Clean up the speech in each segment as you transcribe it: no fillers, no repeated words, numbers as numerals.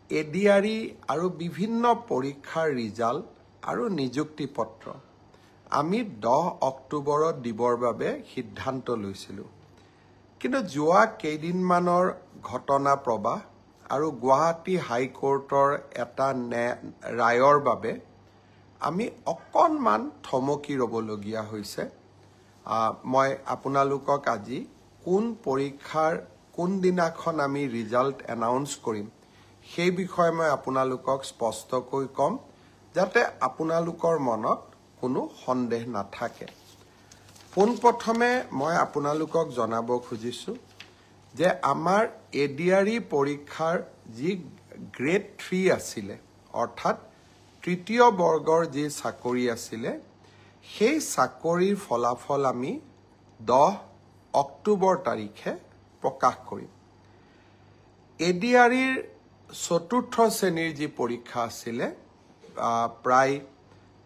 ADRE আৰু বিভিন্ন পৰীক্ষাৰ ৰিজাল্ট আৰু নিযুক্তি পত্ৰ আমি 10 অক্টোবৰত দিবৰ বাবে সিদ্ধান্ত লৈছিলোঁ। কিন্তু যোৱা কেইদিনমানৰ ঘটনা প্ৰবাহ আৰু গুৱাহাটী হাইকোৰ্টৰ এটা ৰায়ৰ বাবে আমি অকণমান থমকি ৰ'বলগীয়া হৈছে। মই আপোনালোকক আজি কোন পৰীক্ষাৰ কোনদিনাখন আমি ৰিজাল্ট এনাউন্স কৰিম সেই বিষয়ে মই আপোনালোকক স্পষ্টকৈ ক'ম, যাতে আপোনালোকৰ মনত কোনো সন্দেহ নাথাকে। পোনপ্ৰথমে মই আপোনালোকক জনাব খুজিছোঁ যে আমাৰ এডিআৰই পৰীক্ষাৰ যি গ্ৰেড 3 আছিলে, অৰ্থাৎ তৃতীয় বৰ্গৰ যি চাকৰি আছিলে, সেই চাকৰিৰ ফলাফল আমি 10 অক্টোবৰ তাৰিখে প্ৰকাশ কৰিম। এডিআৰইৰ চতুৰ্থ শ্ৰেণীৰ যি পৰীক্ষা আছিলে, প্ৰায়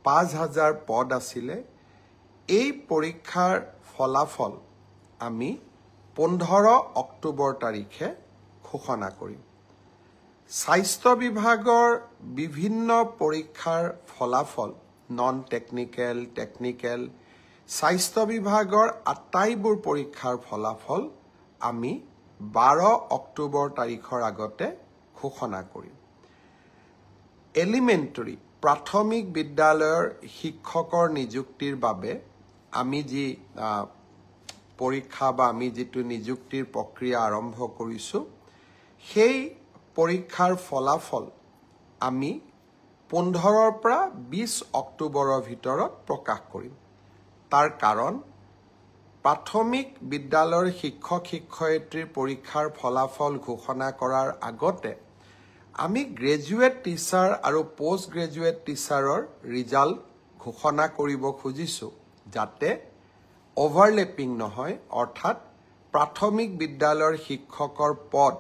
5000 পদ আছিলে, এই পৰীক্ষাৰ ফলাফল আমি 15 অক্টোবৰ তাৰিখে ঘোষণা কৰিম। স্বাস্থ্য বিভাগৰ বিভিন্ন পৰীক্ষাৰ ফলাফল, নন টেকনিকেল, টেকনিকেল, স্বাস্থ্য বিভাগৰ আটাইবোৰ পৰীক্ষাৰ ফলাফল আমি 12 অক্টোবৰ তাৰিখৰ আগতে ঘোষণা কৰিম। এলিমেণ্টাৰী প্ৰাথমিক বিদ্যালয়ৰ শিক্ষকৰ নিযুক্তিৰ বাবে আমি যি পৰীক্ষা বা আমি যিটো নিযুক্তিৰ প্ৰক্ৰিয়া আৰম্ভ কৰিছোঁ, সেই পৰীক্ষাৰ ফলাফল আমি 15ৰ পৰা 20 অক্টোবৰৰ ভিতৰত প্ৰকাশ কৰিম। তাৰ কাৰণ, প্ৰাথমিক বিদ্যালয়ৰ শিক্ষক শিক্ষয়িত্ৰীৰ পৰীক্ষাৰ ফলাফল ঘোষণা কৰাৰ আগতে আমি গ্ৰেজুৱেট টিচাৰ আৰু পোষ্ট গ্ৰেজুৱেট টিচাৰৰ ৰিজাল্ট ঘোষণা কৰিব খুজিছোঁ, যাতে অভাৰলেপিং নহয়, অৰ্থাৎ প্ৰাথমিক বিদ্যালয়ৰ শিক্ষকৰ পদ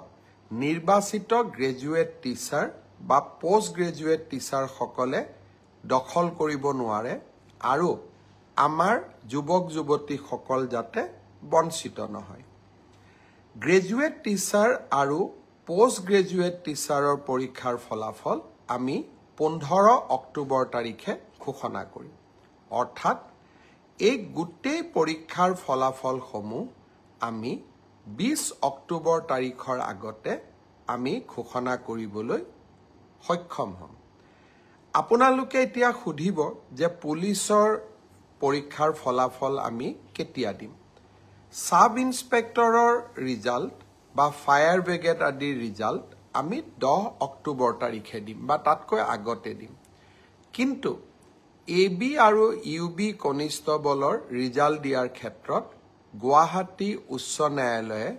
নিৰ্বাচিত গ্ৰেজুৱেট টিচাৰ বা পোষ্ট গ্ৰেজুৱেট টিচাৰসকলে দখল কৰিব নোৱাৰে আৰু আমাৰ যুৱক যুৱতীসকল যাতে বঞ্চিত নহয়। গ্ৰেজুৱেট টিচাৰ আৰু পোষ্ট গ্ৰেজুৱেট টিচাৰৰ পৰীক্ষাৰ ফলাফল আমি 15 অক্টোবৰ তাৰিখে ঘোষণা কৰিম। অৰ্থাৎ এই গোটেই পৰীক্ষাৰ ফলাফলসমূহ আমি 20 অক্টোবৰ তাৰিখৰ আগতে আমি ঘোষণা কৰিবলৈ সক্ষম হ'ম। আপোনালোকে এতিয়া সুধিব যে পুলিচৰ পৰীক্ষাৰ ফলাফল আমি কেতিয়া দিম। সাব ইন্সপেক্টৰৰ ৰিজাল্ট বা ফায়াৰ ব্ৰিগেড আদিৰ ৰিজাল্ট আমি 10 অক্টোবৰ তাৰিখে দিম বা তাতকৈ আগতে দিম। কিন্তু AB আৰু UB কনিষ্টবলৰ ৰিজাল্ট দিয়াৰ ক্ষেত্ৰত গুৱাহাটী উচ্চ ন্যায়ালয়ে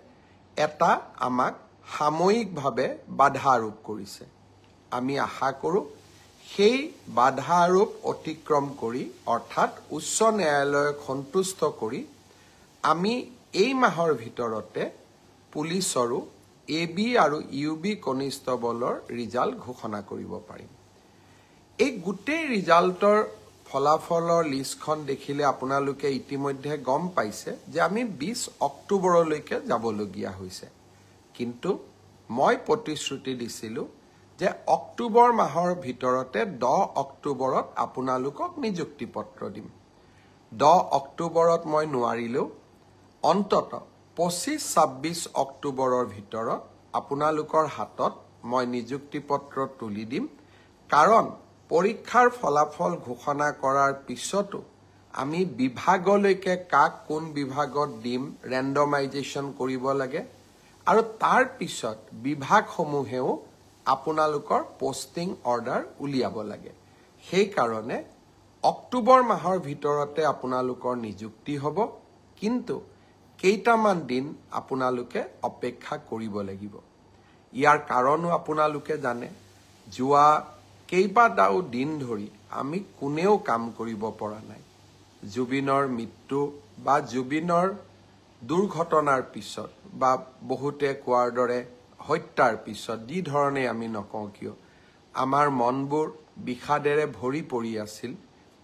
এটা আমাক সাময়িকভাৱে বাধা আৰোপ কৰিছে। আমি আশা কৰোঁ সেই বাধা আৰোপ অতিক্ৰম কৰি, অৰ্থাৎ উচ্চ ন্যায়ালয়ক সন্তুষ্ট কৰি, আমি এই মাহৰ ভিতৰতে পুলিচৰো AB আৰু UB কনিষ্টবলৰ ৰিজাল্ট ঘোষণা কৰিব পাৰিম। এই গোটেই ৰিজাল্টৰ ফলাফলৰ লিষ্টখন দেখিলে আপোনালোকে ইতিমধ্যে গম পাইছে যে আমি 20 অক্টোবৰলৈকে যাবলগীয়া হৈছে। কিন্তু মই প্ৰতিশ্ৰুতি দিছিলোঁ যে অক্টোবৰ মাহৰ ভিতৰতে 10 অক্টোবৰত আপোনালোকক নিযুক্তি পত্ৰ দিম। 10 অক্টোবৰত মই নোৱাৰিলেও অন্তত 25-26 অক্টোবৰৰ ভিতৰত আপোনালোকৰ হাতত মই নিযুক্তি পত্ৰ তুলি দিম। কাৰণ পৰীক্ষাৰ ফলাফল ঘোষণা কৰাৰ পিছতো আমি বিভাগলৈকে কাক কোন বিভাগত দিম ৰেণ্ডমাইজেশ্যন কৰিব লাগে আৰু তাৰ পিছত বিভাগসমূহেও আপোনালোকৰ পোষ্টিং অৰ্ডাৰ উলিয়াব লাগে। সেইকাৰণে অক্টোবৰ মাহৰ ভিতৰতে আপোনালোকৰ নিযুক্তি হ'ব, কিন্তু কেইটামান দিন আপোনালোকে অপেক্ষা কৰিব লাগিব। ইয়াৰ কাৰণো আপোনালোকে জানে, যোৱা কেইবাটাও দিন ধৰি আমি কোনেও কাম কৰিব পৰা নাই। জুবিনৰ মৃত্যু বা জুবিনৰ দুৰ্ঘটনাৰ পিছত বা বহুতে কোৱাৰ দৰে হত্যাৰ পিছত যি ধৰণে আমি নকওঁ কিয়, আমাৰ মনবোৰ বিষাদেৰে ভৰি পৰি আছিল,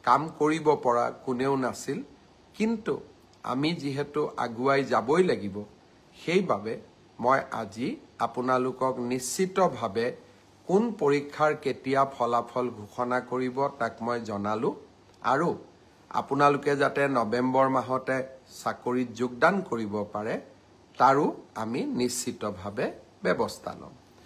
কাম কৰিব পৰা কোনেও নাছিল। কিন্তু আমি যিহেতু আগুৱাই যাবই লাগিব, সেইবাবে মই আজি আপোনালোকক নিশ্চিতভাৱে কোন পৰীক্ষাৰ কেতিয়া ফলাফল ঘোষণা কৰিব তাক মই জনালো আৰু আপোনালোকে যাতে নৱেম্বৰ মাহতে চাকৰিত যোগদান কৰিব পাৰে তাৰো আমি নিশ্চিতভাৱে ব্যৱস্থা ল'ম